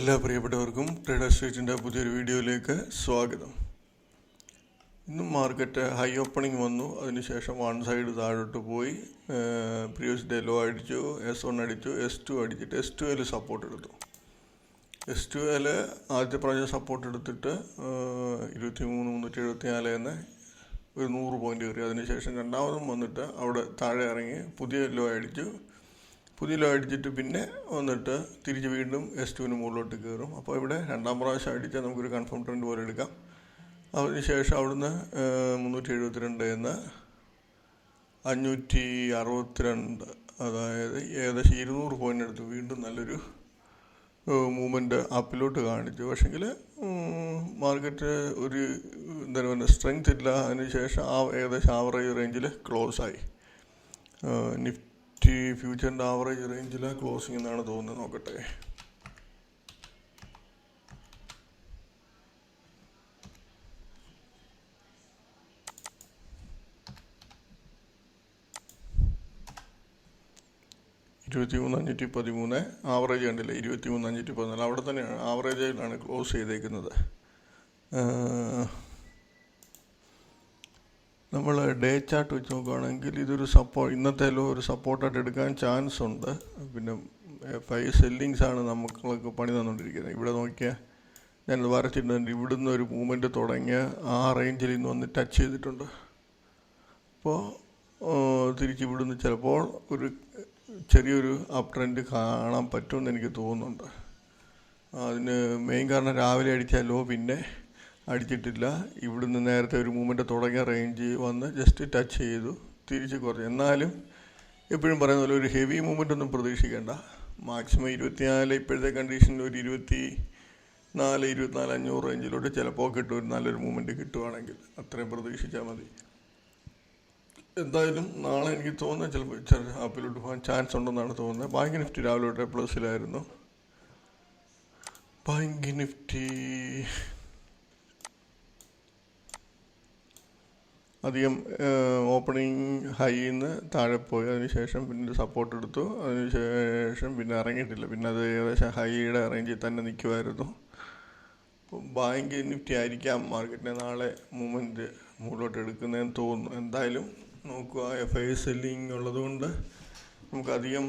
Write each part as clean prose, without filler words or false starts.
എല്ലാ പ്രിയപ്പെട്ടവർക്കും ട്രേഡർ സ്ട്രീറ്റിൻ്റെ പുതിയൊരു വീഡിയോയിലേക്ക് സ്വാഗതം. ഇന്നും മാർക്കറ്റ് ഹൈ ഓപ്പണിംഗ് വന്നു. അതിനുശേഷം വൺ സൈഡ് താഴോട്ട് പോയി. പ്രീവിയസ് ഡേ ലോ അടിച്ചു, S1 അടിച്ചു, S2 അടിച്ചിട്ട് S2ൽ സപ്പോർട്ട് എടുത്തു. S2ൽ ആദ്യത്തെ പ്രാവശ്യം സപ്പോർട്ട് എടുത്തിട്ട് 23,374 എന്ന് ഒരു 100 പോയിന്റ് കയറി. അതിനുശേഷം രണ്ടാമതും വന്നിട്ട് അവിടെ താഴെ ഇറങ്ങി പുതിയ ലോ അടിച്ചു. പുതിയ ലോ അടിച്ചിട്ട് പിന്നെ വന്നിട്ട് തിരിച്ച് വീണ്ടും S2ന് മുകളിലോട്ട് കയറും. അപ്പോൾ ഇവിടെ രണ്ടാം പ്രാവശ്യം അടിച്ചാൽ നമുക്കൊരു കൺഫേം ട്രെൻഡ് പോലെ എടുക്കാം. അതിനുശേഷം അവിടുന്ന് 372 എന്ന് 562, അതായത് ഏകദേശം 200 പോയിന്റ് എടുത്ത് വീണ്ടും നല്ലൊരു മൂവ്മെൻറ്റ് അപ്പിലോട്ട് കാണിച്ചു. പക്ഷെങ്കിൽ മാർക്കറ്റ് ഒരു എന്താ പറയുക സ്ട്രെങ്ത് ഇല്ല. അതിനുശേഷം ഏകദേശം ആവറേജ് റേഞ്ചിൽ ക്ലോസ് ആയി. നിഫ്റ്റി ഫ്യൂച്ചറിൻ്റെ ആവറേജ് റേഞ്ചിൽ ക്ലോസിംഗ് എന്നാണ് തോന്നുന്നത്. നോക്കട്ടെ. $23,513 ആവറേജ് കണ്ടില്ല. 23,514 അവിടെ തന്നെയാണ് ആവറേജിലാണ് ക്ലോസ് ചെയ്തേക്കുന്നത്. നമ്മൾ ഡേ ചാർട്ട് വെച്ച് നോക്കുകയാണെങ്കിൽ ഇതൊരു ഇന്നത്തെ ലോ ഒരു സപ്പോർട്ടായിട്ട് എടുക്കാൻ ചാൻസ് ഉണ്ട്. പിന്നെ 5 സെല്ലിങ്സ് ആണ് നമുക്ക് പണി തന്നുകൊണ്ടിരിക്കുന്നത്. ഇവിടെ നോക്കിയാൽ ഞാനത് വരച്ചിട്ടുണ്ട്. ഇവിടുന്ന് ഒരു മൂവ്മെൻറ്റ് തുടങ്ങിയ ആ റേഞ്ചിൽ ഇന്ന് വന്ന് ടച്ച് ചെയ്തിട്ടുണ്ട്. അപ്പോൾ തിരിച്ച് ഇവിടുന്ന് ചിലപ്പോൾ ഒരു ചെറിയൊരു അപ്പ് ട്രെൻഡ് കാണാൻ പറ്റുമെന്ന് എനിക്ക് തോന്നുന്നുണ്ട്. അതിന് മെയിൻ കാരണം രാവിലെ അടിച്ച ലോ പിന്നെ അടിച്ചിട്ടില്ല. ഇവിടുന്ന് നേരത്തെ ഒരു മൂവ്മെൻറ്റ് തുടങ്ങിയ റേഞ്ച് വന്ന് ജസ്റ്റ് ടച്ച് ചെയ്തു, തിരിച്ച് കുറച്ച്. എന്നാലും എപ്പോഴും പറയുന്ന പോലെ ഒരു ഹെവി മൂവ്മെൻ്റ് ഒന്നും പ്രതീക്ഷിക്കേണ്ട. മാക്സിമം 24 ഇപ്പോഴത്തെ കണ്ടീഷനിൽ ഒരു 24,500 റേഞ്ചിലോട്ട് ചിലപ്പോൾ കിട്ടും. ഒരു നല്ലൊരു മൂവ്മെൻറ്റ് കിട്ടുവാണെങ്കിൽ അത്രയും പ്രതീക്ഷിച്ചാൽ മതി. എന്തായാലും നാളെ എനിക്ക് തോന്നുന്നത് ചിലപ്പോൾ അപ്പിലോട്ട് പോകാൻ ചാൻസ് ഉണ്ടെന്നാണ് തോന്നുന്നത്. ബാങ്ക് നിഫ്റ്റി രാവിലെ തൊട്ടേ പ്ലസിലായിരുന്നു. ബാങ്ക് നിഫ്റ്റി അധികം ഓപ്പണിംഗ് ഹൈന്ന് താഴെ പോയി. അതിനുശേഷം പിന്നെ സപ്പോർട്ട് എടുത്തു. അതിനുശേഷം പിന്നെ ഇറങ്ങിയിട്ടില്ല. പിന്നെ അത് ഏകദേശം ഹൈയുടെ റേഞ്ചിൽ തന്നെ നിൽക്കുമായിരുന്നു. ബാങ്ക് നിഫ്റ്റി ആയിരിക്കാം മാർക്കറ്റിനെ നാളെ മൂവ്മെൻറ്റ് മുകളിലോട്ട് എടുക്കുന്നതെന്ന് തോന്നുന്നു. എന്തായാലും നോക്കുക. FI സെല്ലിങ് ഉള്ളതുകൊണ്ട് നമുക്കധികം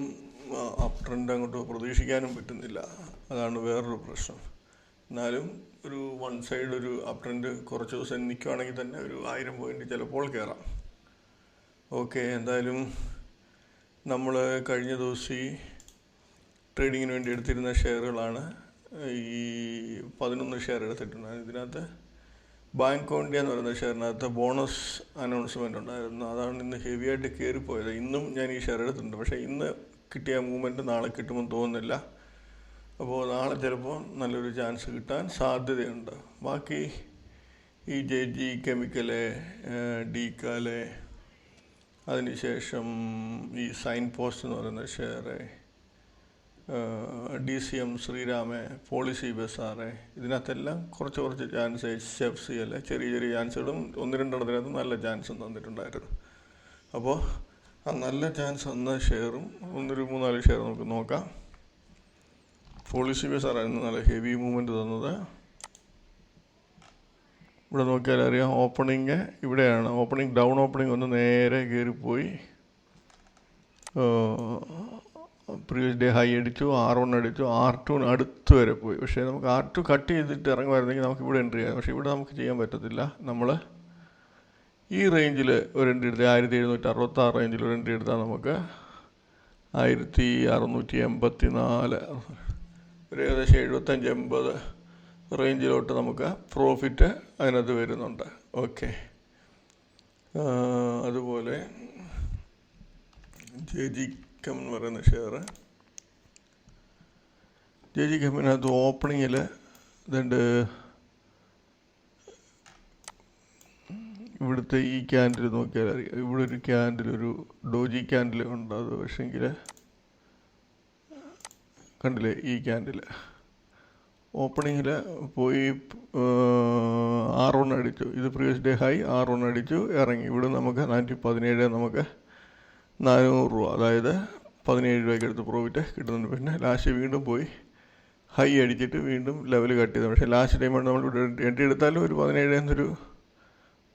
അപ്പ് ട്രെൻഡ് അങ്ങോട്ട് പ്രതീക്ഷിക്കാനും പറ്റുന്നില്ല. അതാണ് വേറൊരു പ്രശ്നം. എന്നാലും ഒരു വൺ സൈഡ് ഒരു അപ്പ് ട്രെൻഡ് കുറച്ച് ദിവസം നിൽക്കുകയാണെങ്കിൽ തന്നെ ഒരു 1000 പോയിന്റ് ചിലപ്പോൾ കയറാം. ഓക്കെ. എന്തായാലും നമ്മൾ കഴിഞ്ഞ ദിവസം ഈ ട്രേഡിങ്ങിന് വേണ്ടി എടുത്തിരുന്ന ഷെയറുകളാണ്. ഈ 11 ഷെയർ എടുത്തിട്ടുണ്ട്. ഇതിനകത്ത് ബാങ്ക് ഇന്ത്യ എന്ന് പറയുന്ന ഷെയറിനകത്ത് ബോണസ് അനൗൺസ്മെൻ്റ് ഉണ്ടായിരുന്നു. അതാണ് ഇന്ന് ഹെവി ആയിട്ട് കയറിപ്പോയത്. ഇന്നും ഞാൻ ഈ ഷെയർ എടുത്തിട്ടുണ്ട്. പക്ഷേ ഇന്ന് കിട്ടിയ മൂവ്മെൻറ്റ് നാളെ കിട്ടുമെന്ന് തോന്നുന്നില്ല. അപ്പോൾ നാളെ ചിലപ്പോൾ നല്ലൊരു ചാൻസ് കിട്ടാൻ സാധ്യതയുണ്ട്. ബാക്കി ഈ JG കെമിക്കല്, ഡീക്കാല്, അതിനുശേഷം ഈ സൈൻ പോസ്റ്റ് എന്ന് പറയുന്ന ഷെയർ, DCM ശ്രീരാമ്, പോളിസി ബസാറ്, ഇതിനകത്തെല്ലാം കുറച്ച് ചാൻസ്, HFCL ചെറിയ ചാൻസുകളും 1-2 നല്ല ചാൻസും തന്നിട്ടുണ്ടായിരുന്നു. അപ്പോൾ ആ നല്ല ചാൻസ് വന്ന ഷെയറും 3-4 ഷെയർ നമുക്ക് നോക്കാം. പോളിസി ബസാറായിരുന്നു നല്ല ഹെവി മൂവ്മെൻറ്റ് തന്നത്. ഇവിടെ നോക്കിയാൽ അറിയാം. ഓപ്പണിങ് ഇവിടെയാണ്. ഡൗൺ ഓപ്പണിങ് ഒന്ന് നേരെ കയറിപ്പോയി. പ്രീവിയസ് ഡേ ഹൈ അടിച്ചു, R1 അടിച്ചു, R2 അടുത്ത് വരെ പോയി. പക്ഷേ നമുക്ക് R2 കട്ട് ചെയ്തിട്ട് ഇറങ്ങുമായിരുന്നെങ്കിൽ നമുക്ക് ഇവിടെ എൻട്രി ചെയ്യാം. പക്ഷേ ഇവിടെ നമുക്ക് ചെയ്യാൻ പറ്റത്തില്ല. നമ്മൾ ഈ റേഞ്ചിൽ ഒരു എൻട്രി എടുത്താൽ 1766 റേഞ്ചിൽ ഒരു എൻട്രി എടുത്താൽ നമുക്ക് 1684 ഒരു ഏകദേശം 75-80 റേഞ്ചിലോട്ട് നമുക്ക് പ്രോഫിറ്റ് അതിനകത്ത് വരുന്നുണ്ട്. ഓക്കെ. അതുപോലെ JG Chem എന്ന് പറയുന്ന ഷെയർ, JG Chemനകത്ത് ഓപ്പണിങ്ങിൽ ഇതുണ്ട്. ഇവിടുത്തെ ഈ ക്യാൻഡിൽ നോക്കിയാൽ അറിയാം. ഇവിടെ ഒരു ക്യാൻഡിൽ, ഒരു ഡോജി ക്യാൻഡിൽ ഉണ്ട്. അത് പക്ഷേങ്കിൽ കണ്ടില്ലേ, ഈ ക്യാൻഡിൽ ഓപ്പണിങ്ങിൽ പോയി R1 അടിച്ചു. ഇത് പ്രീവിയസ് ഡേ ഹൈ R1 അടിച്ചു, ഇറങ്ങി. ഇവിടെ നമുക്ക് 417, നമുക്ക് 400 രൂപ, അതായത് 17 രൂപയ്ക്ക് അടുത്ത് പ്രോഫിറ്റ് കിട്ടുന്നുണ്ട്. പിന്നെ ലാസ്റ്റ് വീണ്ടും പോയി ഹൈ അടിച്ചിട്ട് വീണ്ടും ലെവൽ കട്ട് ചെയ്തു. പക്ഷേ ലാസ്റ്റ് ടൈമാണ് നമ്മൾ എൻട്രി എടുത്താലും ഒരു 17 എന്നൊരു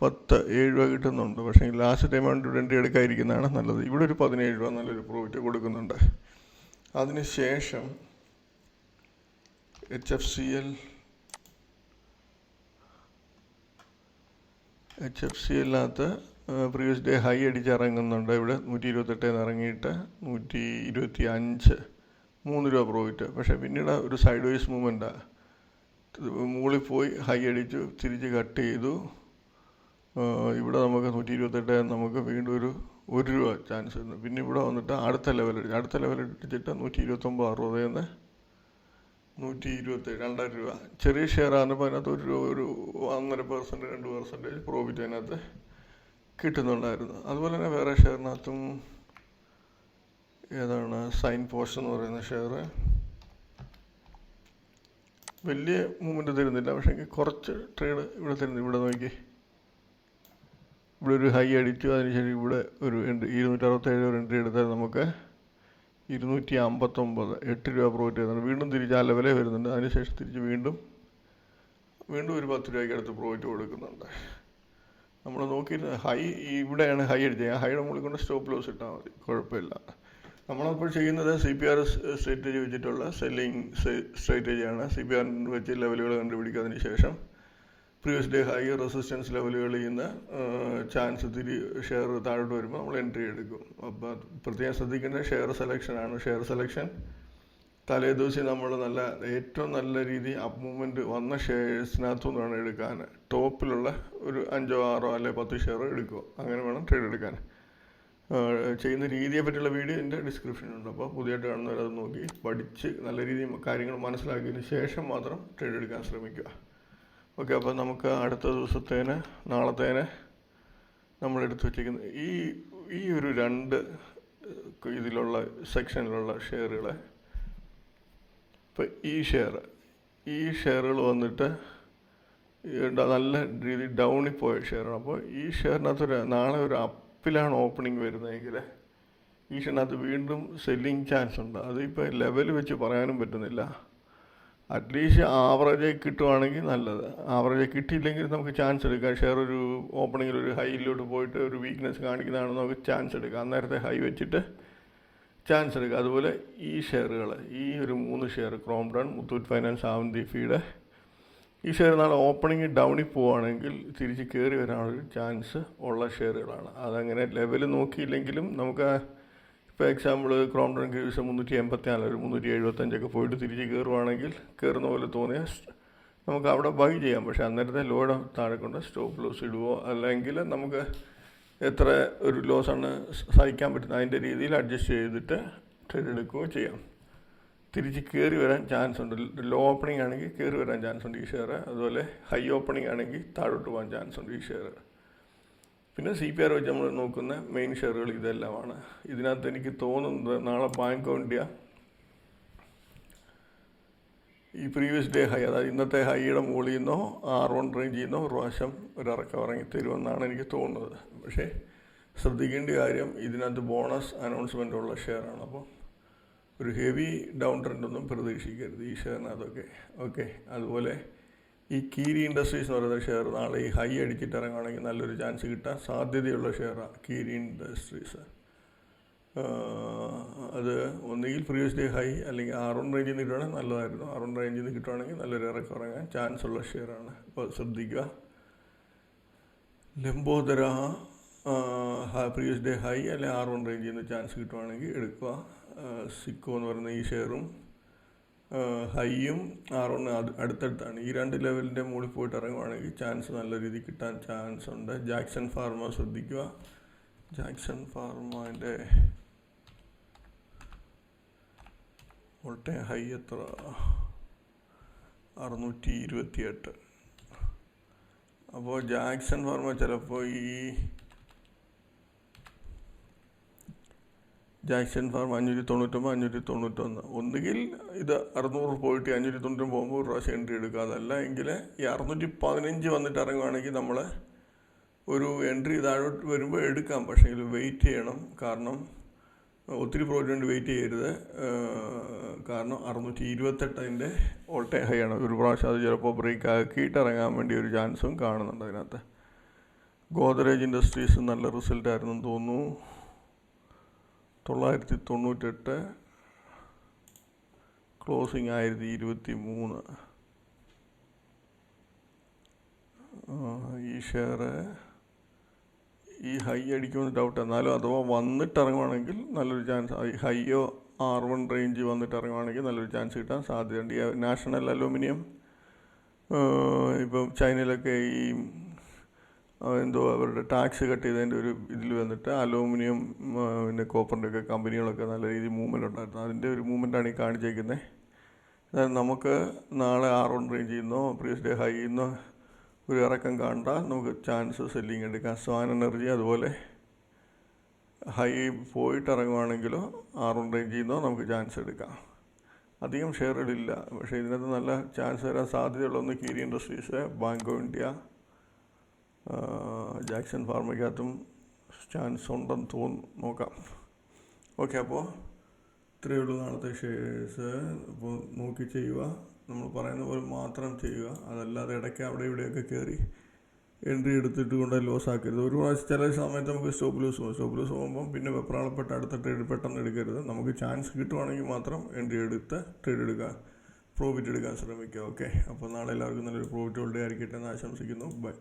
7 രൂപ കിട്ടുന്നുണ്ട്. പക്ഷേ ലാസ്റ്റ് ടൈമാണ് എൻട്രി എടുക്കാതിരിക്കുന്നതാണ് നല്ലത്. ഇവിടെ ഒരു 17 രൂപ നല്ലൊരു പ്രോഫിറ്റ് കൊടുക്കുന്നുണ്ട്. അതിനുശേഷം HFCLനകത്ത് പ്രീവിയസ് ഡേ ഹൈ അടിച്ചിറങ്ങുന്നുണ്ട്. ഇവിടെ 128 ഇറങ്ങിയിട്ട് 125 3 രൂപ പ്രോഫിറ്റ്. പക്ഷേ പിന്നീട് ഒരു സൈഡ് വൈസ് മൂവ്മെൻറ്റാണ്. മുകളിൽ പോയി ഹൈ അടിച്ചു, തിരിച്ച് കട്ട് ചെയ്തു. ഇവിടെ നമുക്ക് 128 നമുക്ക് വീണ്ടും ഒരു 1 രൂപ ചാൻസ് വരുന്നു. പിന്നെ ഇവിടെ വന്നിട്ട് അടുത്ത ലെവൽ അടിച്ചിട്ട് 129.60 127 2 രൂപ. ചെറിയ ഷെയർ ആകുമ്പോൾ അതിനകത്ത് ഒരു 1.5% 2% പ്രോഫിറ്റ് അതിനകത്ത് കിട്ടുന്നുണ്ടായിരുന്നു. അതുപോലെ തന്നെ വേറെ ഷെയറിനകത്തും ഏതാണ് സൈൻ പോസ്റ്റ് എന്ന് പറയുന്ന ഷെയർ വലിയ മൂവ്മെൻറ്റ് തരുന്നില്ല. പക്ഷേ കുറച്ച് ട്രേഡ് ഇവിടെ തരുന്നു. ഇവിടെ നോക്കി, ഇവിടെ ഒരു ഹൈ അടിച്ചു, അതിനുശേഷം ഇവിടെ ഒരു 267 എൻട്രി എടുത്താൽ നമുക്ക് 259 8 രൂപ പ്രോഫിറ്റ് വരുന്നുണ്ട്. വീണ്ടും തിരിച്ച് ആ ലെവലേ വരുന്നുണ്ട്. അതിനുശേഷം തിരിച്ച് വീണ്ടും ഒരു 10 രൂപയ്ക്ക് അടുത്ത് പ്രോഫിറ്റ് കൊടുക്കുന്നുണ്ട്. നമ്മൾ നോക്കിയിരുന്നത് ഹൈ ഇവിടെയാണ് ഹൈ അടിച്ചത്. ആ ഹൈയുടെ മുകളിൽ കൊണ്ട് സ്റ്റോപ്പ് ലോസ് ഇട്ടാൽ മതി, കുഴപ്പമില്ല. നമ്മളപ്പോൾ ചെയ്യുന്നത് CPR സ്ട്രാറ്റജി വെച്ചിട്ടുള്ള സെല്ലിങ് സ്ട്രാറ്റജിയാണ്. CPR വെച്ച് ലെവലുകൾ കണ്ടുപിടിക്കുക. അതിന് ശേഷം പ്രീവിയസ് ഡേ ഹൈ റെസിസ്റ്റൻസ് ലെവലുകളിൽ നിന്ന് ചാൻസ് ഷെയർ താഴോട്ട് വരുമ്പോൾ നമ്മൾ എൻട്രി എടുക്കും. അപ്പോൾ പ്രത്യേകം ശ്രദ്ധിക്കേണ്ട ഷെയർ സെലക്ഷനാണ്. ഷെയർ സെലക്ഷൻ തലേദിവസം നമ്മൾ ഏറ്റവും നല്ല രീതി അപ്പ് മൂവ്മെൻറ്റ് വന്ന ഷെയർസിനകത്തുനിന്ന് വേണം എടുക്കാൻ. ടോപ്പിലുള്ള ഒരു 5 6 അല്ലെങ്കിൽ 10 ഷെയർ എടുക്കുക. അങ്ങനെ വേണം ട്രേഡ് എടുക്കാൻ. ചെയ്യുന്ന രീതിയെ പറ്റിയുള്ള വീഡിയോ എൻ്റെ ഡിസ്ക്രിപ്ഷനിലുണ്ട്. അപ്പോൾ പുതിയതായിട്ട് കാണുന്നവരത് നോക്കി പഠിച്ച് നല്ല രീതിയിൽ കാര്യങ്ങൾ മനസ്സിലാക്കിയതിന് ശേഷം മാത്രം ട്രേഡ് എടുക്കാൻ ശ്രമിക്കുക. ഓക്കെ, അപ്പോൾ നമുക്ക് അടുത്ത ദിവസത്തേന് നാളത്തേന് നമ്മൾ എടുത്തു വച്ചിരിക്കുന്നത് ഈ ഒരു 2 ഇതിലുള്ള സെക്ഷനിലുള്ള ഷെയറുകളെ, ഇപ്പോൾ ഈ ഷെയറുകൾ വന്നിട്ട് നല്ല രീതിയിൽ ഡൗണിൽ പോയ ഷെയറാണ്. അപ്പോൾ ഈ ഷെയറിനകത്ത് നാളെ ഒരു അപ്പിലാണ് ഓപ്പണിംഗ് വരുന്നതെങ്കിൽ ഈ ഷെയറിനകത്ത് വീണ്ടും സെല്ലിങ് ചാൻസ് ഉണ്ട്. അതിപ്പോൾ ലെവൽ വെച്ച് പറയാനും പറ്റുന്നില്ല. അറ്റ്ലീസ്റ്റ് ആവറേജ് കിട്ടുവാണെങ്കിൽ നല്ലത്. ആവറേജ് കിട്ടിയില്ലെങ്കിൽ നമുക്ക് ചാൻസ് എടുക്കാം. ഷെയർ ഒരു ഓപ്പണിങ്ങിൽ ഒരു ഹൈയിലോട്ട് പോയിട്ട് ഒരു വീക്ക്നെസ് കാണിക്കുന്നതാണ് നമുക്ക് ചാൻസ് എടുക്കാം. അന്നേരത്തെ ഹൈ വെച്ചിട്ട് ചാൻസ് എടുക്കുക. അതുപോലെ ഈ ഷെയറുകൾ, ഈ ഒരു 3 share Crompton, Muthoot finance, Avanti feed, ഈ ഷെയർ നാളെ ഓപ്പണിങ് ഡൗണിൽ പോവുകയാണെങ്കിൽ തിരിച്ച് കയറി വരാനൊരു ചാൻസ് ഉള്ള ഷെയറുകളാണ്. അതങ്ങനെ ലെവൽ നോക്കിയില്ലെങ്കിലും നമുക്ക് ഇപ്പോൾ എക്സാമ്പിൾ ക്രോംപ്ടൺ ദിവസം 384 ഒരു 375 പോയിട്ട് തിരിച്ച് കയറുവാണെങ്കിൽ കയറുന്ന പോലെ തോന്നിയാൽ നമുക്ക് അവിടെ ബൈ ചെയ്യാം. പക്ഷേ അന്നേരത്തെ ലോഡ് താഴെ കൊണ്ട് സ്റ്റോപ്പ് ലോസ് ഇടുവോ അല്ലെങ്കിൽ നമുക്ക് എത്ര ഒരു ലോസാണ് സഹിക്കാൻ പറ്റുന്നത് അതിൻ്റെ രീതിയിൽ അഡ്ജസ്റ്റ് ചെയ്തിട്ട് ട്രേഡ് എടുക്കുകയോ ചെയ്യാം. തിരിച്ച് കയറി വരാൻ ചാൻസ് ഉണ്ട്. ലോ ഓപ്പണിംഗ് ആണെങ്കിൽ കയറി വരാൻ ചാൻസ് ഉണ്ട് ഈ ഷെയർ. അതുപോലെ ഹൈ ഓപ്പണിംഗ് ആണെങ്കിൽ താഴോട്ട് പോകാൻ ചാൻസ് ഉണ്ട് ഈ ഷെയർ. പിന്നെ CPR വെച്ച് നമ്മൾ നോക്കുന്ന മെയിൻ ഷെയറുകൾ ഇതെല്ലാമാണ്. ഇതിനകത്ത് എനിക്ക് തോന്നുന്നത് നാളെ ബാങ്ക് ഓഫ് ഇന്ത്യ ഈ പ്രീവിയസ് ഡേ ഹൈ, അതായത് ഇന്നത്തെ ഹൈയുടെ മുകളിൽ നിന്നോ R1 റേഞ്ചിൽ നിന്നോ ഒരു പ്രാവശ്യം ഇറക്കം ഇറങ്ങി തരുമെന്നാണ് എനിക്ക് തോന്നുന്നത്. പക്ഷേ ശ്രദ്ധിക്കേണ്ട കാര്യം ഇതിനകത്ത് ബോണസ് അനൗൺസ്മെൻ്റ് ഉള്ള ഷെയറാണ്. അപ്പോൾ ഒരു ഹെവി ഡൗൺ ട്രെൻഡൊന്നും പ്രതീക്ഷിക്കരുത് ഈ ഷെയറിനകത്തൊക്കെ. ഓക്കെ, അതുപോലെ ഈ കീരി ഇൻഡസ്ട്രീസ് എന്ന് പറയുന്ന ഷെയർ നാളെ ഈ ഹൈ അടിച്ചിട്ട് ഇറങ്ങുകയാണെങ്കിൽ നല്ലൊരു ചാൻസ് കിട്ടാൻ സാധ്യതയുള്ള ഷെയറാണ് കീരി ഇൻഡസ്ട്രീസ്. അത് ഒന്നുകിൽ പ്രീവിയസ് ഡേ ഹൈ അല്ലെങ്കിൽ R1 റേഞ്ചിൽ നിന്ന് കിട്ടുവാണെങ്കിൽ നല്ലതായിരുന്നു. R1 റേഞ്ചിൽ നിന്ന് കിട്ടുവാണെങ്കിൽ നല്ലൊരു ഇറക്കം ഇറങ്ങാൻ ചാൻസ് ഉള്ള ഷെയറാണ്. അപ്പോൾ ശ്രദ്ധിക്കുക. ലംബോദര പ്രീവിയസ് ഡേ ഹൈ അല്ലെങ്കിൽ R1 റേഞ്ചിൽ നിന്ന് ചാൻസ് കിട്ടുവാണെങ്കിൽ എടുക്കുക. സിക്കോ എന്ന് പറയുന്ന ഈ ഷെയറും ഹൈയും R1 അടുത്തടുത്താണ്. ഈ 2 ലെവലിൻ്റെ മുകളിൽ പോയിട്ട് ഇറങ്ങുവാണെങ്കിൽ ചാൻസ് നല്ല രീതിയിൽ കിട്ടാൻ ചാൻസ് ഉണ്ട്. ജാക്സൺ ഫാർമ ശ്രദ്ധിക്കുക. ജാക്സൺ ഫാർമൻ്റെ ഓൾട്ടൈം ഹൈ എത്ര? 628. അപ്പോൾ ജാക്സൺ ഫാർമ ചിലപ്പോൾ ജാക്സൺ ഫാർമ 599 591 ഒന്നുകിൽ ഇത് 600 പോയിട്ട് 590 പോകുമ്പോൾ ഒരു പ്രാവശ്യം എൻട്രി എടുക്കുക. അതല്ല എങ്കിൽ ഈ 615 വന്നിട്ട് ഇറങ്ങുകയാണെങ്കിൽ നമ്മൾ ഒരു എൻട്രി താഴോട്ട് വരുമ്പോൾ എടുക്കാം. പക്ഷേ ഇത് വെയിറ്റ് ചെയ്യണം. കാരണം ഒത്തിരി പ്രോഫിറ്റ് വേണ്ടി വെയിറ്റ് ചെയ്യരുത്. കാരണം 628 അതിൻ്റെ ഓൾ ടൈം ഹൈ ആണ്. ഒരു പ്രാവശ്യം അത് ചിലപ്പോൾ ബ്രേക്ക് ആക്കിയിട്ട് ഇറങ്ങാൻ വേണ്ടി ഒരു ചാൻസും കാണുന്നുണ്ട് അതിനകത്ത്. ഗോദ്രേജ് ഇൻഡസ്ട്രീസ് നല്ല റിസൾട്ടായിരുന്നു തോന്നുന്നു. 998, ക്ലോസിങ് 1023. ഈ ഷെയർ ഈ ഹൈ അടിക്കുമെന്ന് ഡൗട്ട്. എന്നാലും അഥവാ വന്നിട്ട് ഇറങ്ങുവാണെങ്കിൽ നല്ലൊരു ചാൻസ്, ഹൈയോ R1 റേഞ്ച് വന്നിട്ട് ഇറങ്ങുവാണെങ്കിൽ നല്ലൊരു ചാൻസ് കിട്ടാൻ സാധ്യതയുണ്ട്. ഈ നാഷണൽ അലൂമിനിയം ഇപ്പം ചൈനയിലൊക്കെ ഈ എന്തോ അവരുടെ ടാക്സ് കട്ട് ചെയ്തതിൻ്റെ ഒരു ഇതിൽ വന്നിട്ട് അലൂമിനിയം പിന്നെ കോപ്പറിൻ്റെ ഒക്കെ കമ്പനികളൊക്കെ നല്ല രീതിയിൽ മൂവ്മെൻ്റ് ഉണ്ടായിരുന്നു. അതിൻ്റെ ഒരു മൂവ്മെൻറ്റാണ് ഈ കാണിച്ചേക്കുന്നത്. അതായത് നമുക്ക് നാളെ R1 റേഞ്ചിൽ നിന്നോ പ്രീവിയസ് ഡേ ഹൈയിൽ നിന്നോ ഒരു ഇറക്കം കണ്ടാൽ നമുക്ക് ചാൻസ് സെല്ലിങ് എടുക്കാം. സ്വാൻ എനർജി അതുപോലെ ഹൈ പോയിട്ട് ഇറങ്ങുവാണെങ്കിലോ R1 റേഞ്ചിൽ നിന്നോ നമുക്ക് ചാൻസ് എടുക്കാം. അധികം ഷെയറുകളില്ല, പക്ഷേ ഇതിനകത്ത് നല്ല ചാൻസ് വരാൻ സാധ്യതയുള്ളൊന്ന് Kiri industries, bank of India, Jackson ഫാർമയ്ക്കകത്തും ചാൻസ് ഉണ്ടെന്ന് നോക്കാം. ഓക്കെ, അപ്പോൾ ഇത്രയേ ഉള്ളൂ നാളത്തെ ഷെയർസ്. അപ്പോൾ നോക്കി ചെയ്യുക, നമ്മൾ പറയുന്ന പോലെ മാത്രം ചെയ്യുക. അതല്ലാതെ ഇടയ്ക്ക് അവിടെ ഇവിടെയൊക്കെ കയറി എൻട്രി എടുത്തിട്ട് കൊണ്ട് ലോസ് ആക്കരുത്. ഒരു പ്രാവശ്യം ചില സമയത്ത് നമുക്ക് സ്റ്റോപ്പ് ലൂസ് പോകുമ്പം പിന്നെ വെപ്രാളപ്പെട്ട് അടുത്ത ട്രേഡ് പെട്ടെന്ന് എടുക്കരുത്. നമുക്ക് ചാൻസ് കിട്ടുവാണെങ്കിൽ മാത്രം എൻട്രി എടുത്ത് ട്രേഡ് എടുക്കുക, പ്രോഫിറ്റ് എടുക്കാൻ ശ്രമിക്കുക. ഓക്കെ, അപ്പോൾ നാളെ എല്ലാവർക്കും നല്ലൊരു പ്രോഫിറ്റ് ഹോൾഡേ ആയിരിക്കട്ടെ എന്ന് ആശംസിക്കുന്നു. ബൈ.